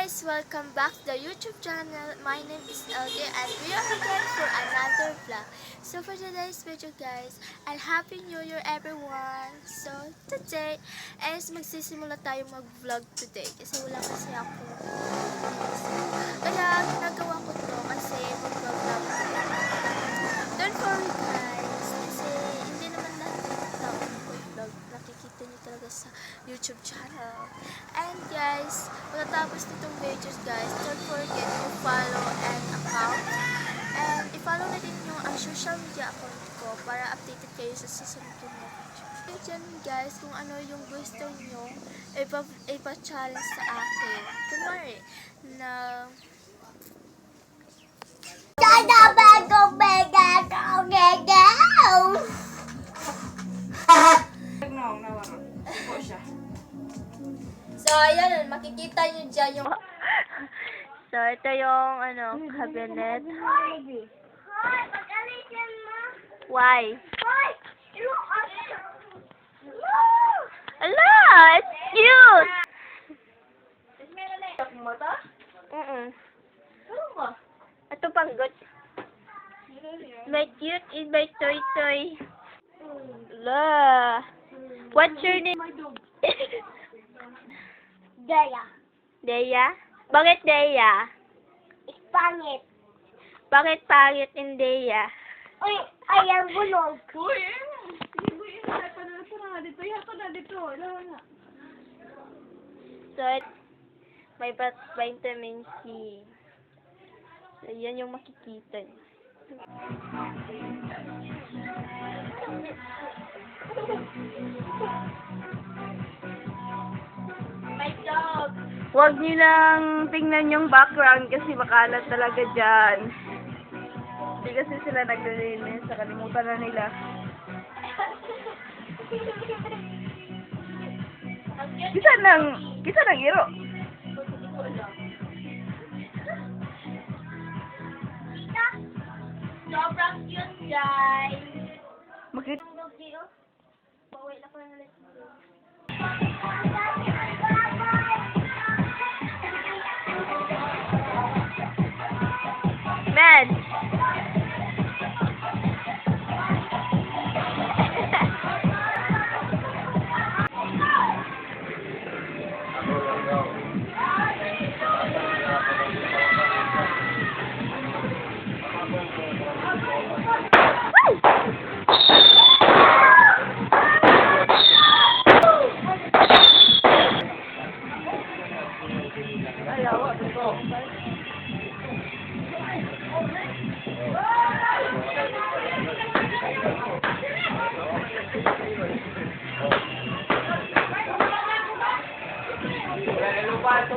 guys, welcome back to the YouTube channel. My name is LJ and we are again for another vlog. So for today's video guys, and Happy New Year everyone. So today is magsisimula tayo mag-vlog today kasi wala kasi ako. Kaya ginagawa ko to kasi mag-vlog lang ako. Don't worry guys, kasi hindi naman lahat ng tao mag-vlog. Nakikita niyo talaga sa YouTube channel. And guys, pagkatapos nitong videos guys, don't forget to follow an account. And i-follow na din yung social media account ko para updated kayo sa susunod ko na video. And dyan guys, kung ano yung gusto nyo, ipa-challenge sa akin. Kunwari, na... So, ayan, makikita nyo dyan yung... So, ito yung, cabinet. Why? Ala! It's cute! Ito pang good. My cute is my toy. Ala! What's your name? Daya. Deya? Bakit Deya? Pangit. Bakit pangit in Deya? Uy, ayang bulog. Uy, dito. So, may vitamin C. So, yan yung makikita niyo. My dog! Huwag nilang tingnan yung background kasi makalat talaga dyan. Hindi kasi sila naglilinis. Nakalimutan na nila. Kisa ng iro. Sobrang cute, guys! Bakit? Pauwi na ko na ulit. Man! Lupa ito.